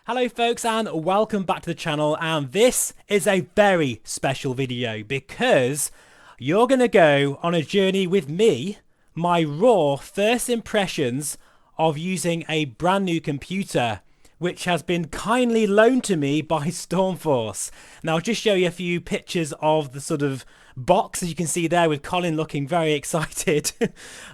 Hello folks and welcome back to the channel, and this is a very special video because you're going to go on a journey with me, my raw first impressions of using a brand new computer which has been kindly loaned to me by Stormforce. Now I'll just show you a few pictures of the sort of box, as you can see there, with Colin looking very excited.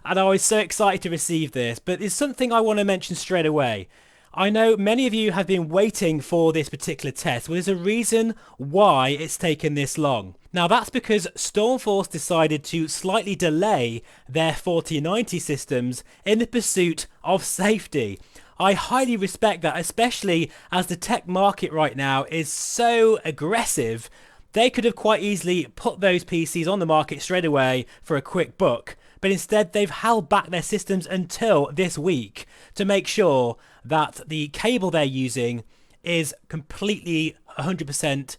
And I was so excited to receive this, but it's something I want to mention straight away. I know many of you have been waiting for this particular test. Well, there's a reason why it's taken this long. Now that's because Stormforce decided to slightly delay their 4090 systems in the pursuit of safety. I highly respect that, especially as the tech market right now is so aggressive. They could have quite easily put those PCs on the market straight away for a quick buck, but instead they've held back their systems until this week to make sure that the cable they're using is completely 100%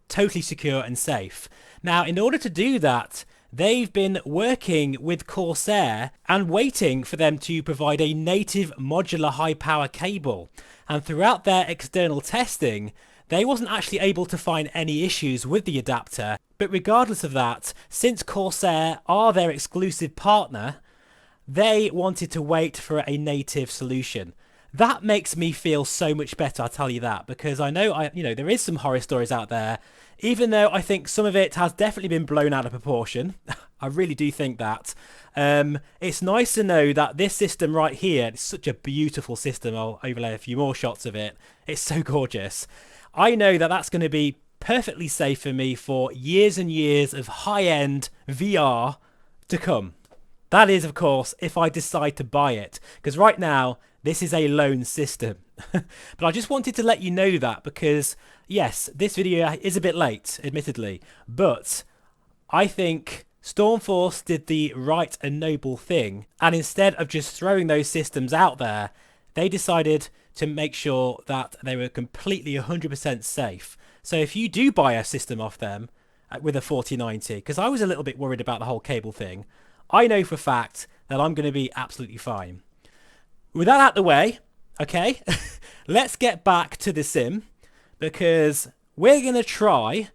totally secure and safe. Now, in order to do that, they've been working with Corsair and waiting for them to provide a native modular high power cable. And throughout their external testing, they wasn't actually able to find any issues with the adapter. But regardless of that, since Corsair are their exclusive partner, they wanted to wait for a native solution. That makes me feel so much better, I'll tell you that, because I know there is some horror stories out there, even though I think some of it has definitely been blown out of proportion. I really do think that. It's nice to know that this system right here, it's such a beautiful system. I'll overlay a few more shots of it. It's so gorgeous. I know that that's going to be perfectly safe for me for years and years of high-end VR to come. That is, of course, if I decide to buy it, because right now this is a loan system. But I just wanted to let you know that because, yes, this video is a bit late, admittedly, but I think Stormforce did the right and noble thing, and instead of just throwing those systems out there, they decided to make sure that they were completely 100% safe. So if you do buy a system off them with a 4090, because I was a little bit worried about the whole cable thing, I know for a fact that I'm going to be absolutely fine. With that out of the way, okay, let's get back to the sim, because we're going to try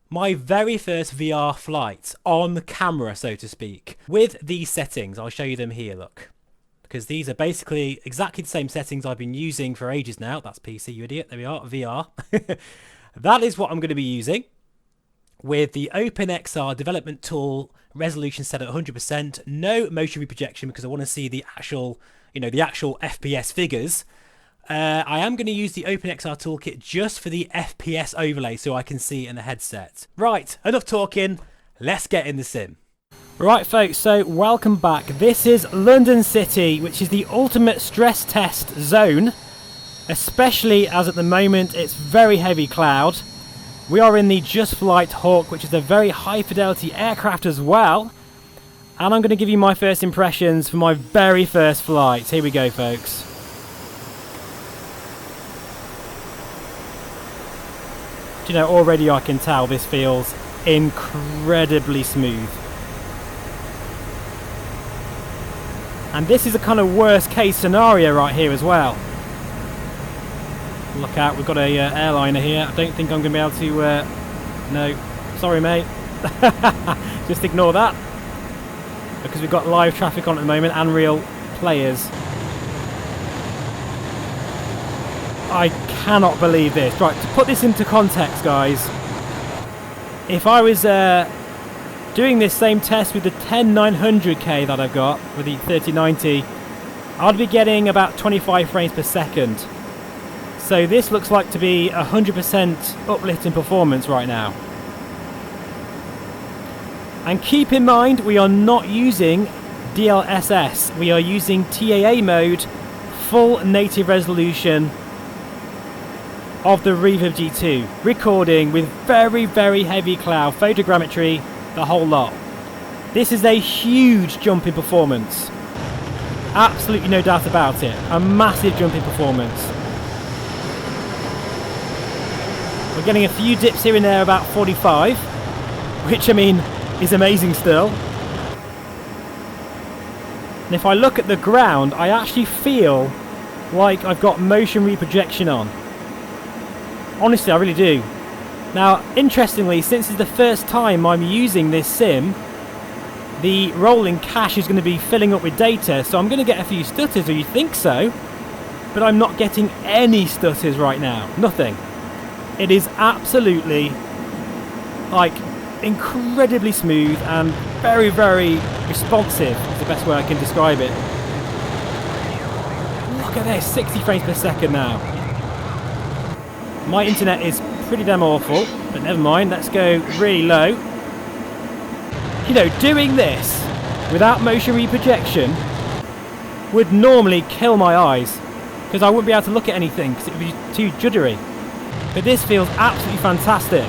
my very first VR flight on camera, so to speak, with these settings. I'll show you them here, look, because these are basically exactly the same settings I've been using for ages now. That's PC, you idiot. There we are, VR. That is what I'm going to be using, with the OpenXR development tool resolution set at 100%, no motion reprojection because I want to see the actual, the actual FPS figures. I am going to use the OpenXR toolkit just for the FPS overlay so I can see in the headset. Right, enough talking, let's get in the sim. Right folks, so welcome back. This is London City, which is the ultimate stress test zone, especially as at the moment it's very heavy cloud. We are in the Just Flight Hawk, which is a very high fidelity aircraft as well. And I'm going to give you my first impressions for my very first flight. Here we go, folks. Do you know, already I can tell this feels incredibly smooth. And this is a kind of worst case scenario right here as well. Look out, we've got a airliner here. I don't think I'm going to be able to... no, sorry mate. Just ignore that. Because we've got live traffic on at the moment and real players. I cannot believe this. Right, to put this into context, guys. If I was doing this same test with the 10900K that I've got, with the 3090, I'd be getting about 25 frames per second. So this looks like to be 100% uplift in performance right now. And keep in mind, we are not using DLSS. We are using TAA mode, full native resolution of the Reverb G2. Recording with very, very heavy cloud, photogrammetry, the whole lot. This is a huge jump in performance. Absolutely no doubt about it. A massive jump in performance. We're getting a few dips here and there, about 45, which I mean is amazing still. And if I look at the ground, I actually feel like I've got motion reprojection on. Honestly, I really do. Now, interestingly, since it's the first time I'm using this sim, the rolling cache is going to be filling up with data, so I'm going to get a few stutters, or you think so, but I'm not getting any stutters right now. Nothing. It is absolutely, like, incredibly smooth and very, very responsive is the best way I can describe it. Look at this, 60 frames per second now. My internet is pretty damn awful, but never mind, let's go really low. You know, doing this without motion reprojection would normally kill my eyes, because I wouldn't be able to look at anything because it would be too juddery. But this feels absolutely fantastic.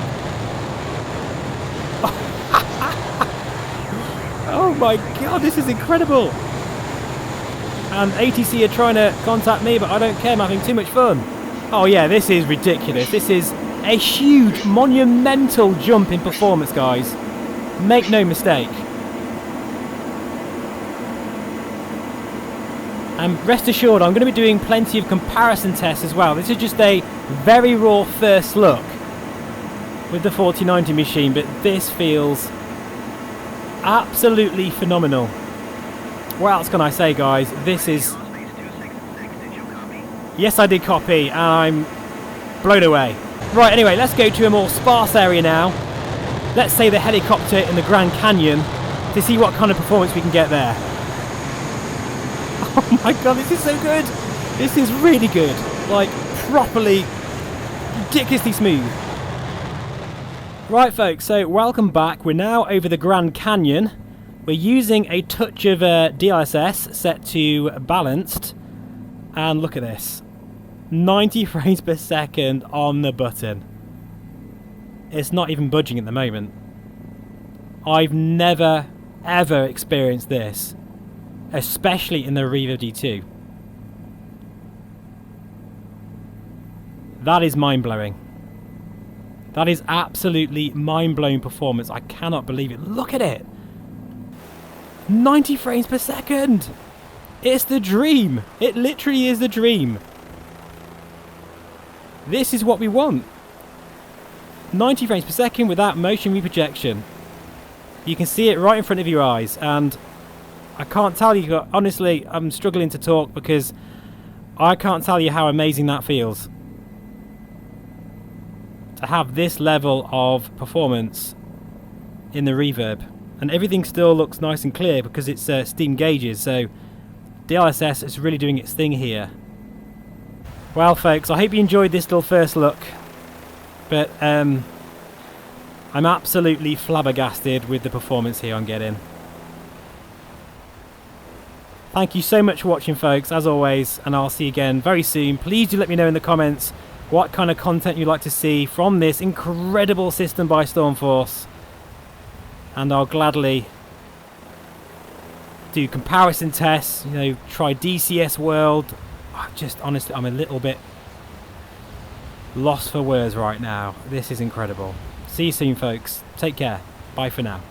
Oh my god, this is incredible! And ATC are trying to contact me, but I don't care, I'm having too much fun. Oh yeah, this is ridiculous. This is a huge, monumental jump in performance, guys. Make no mistake. And rest assured, I'm going to be doing plenty of comparison tests as well. This is just a very raw first look with the 4090 machine, but this feels absolutely phenomenal. What else can I say, guys? This is... Yes, I did copy, and I'm blown away. Right, anyway, let's go to a more sparse area now. Let's say the helicopter in the Grand Canyon to see what kind of performance we can get there. Oh my god, this is so good! This is really good. Like, properly, ridiculously smooth. Right, folks, so welcome back. We're now over the Grand Canyon. We're using a touch of DLSS set to balanced. And look at this. 90 frames per second on the button. It's not even budging at the moment. I've never, ever experienced this. Especially in the Reverb D2. That is mind-blowing. That is absolutely mind-blowing performance. I cannot believe it. Look at it. 90 frames per second. It's the dream. It literally is the dream. This is what we want. 90 frames per second without motion reprojection. You can see it right in front of your eyes, and I can't tell you, honestly, I'm struggling to talk because I can't tell you how amazing that feels. To have this level of performance in the Reverb. And everything still looks nice and clear because it's steam gauges, so DLSS is really doing its thing here. Well, folks, I hope you enjoyed this little first look. But I'm absolutely flabbergasted with the performance here I'm getting. Thank you so much for watching, folks, as always, and I'll see you again very soon. Please do let me know in the comments what kind of content you'd like to see from this incredible system by Stormforce. And I'll gladly do comparison tests, you know, try DCS World. Just honestly, I'm a little bit lost for words right now. This is incredible. See you soon, folks. Take care. Bye for now.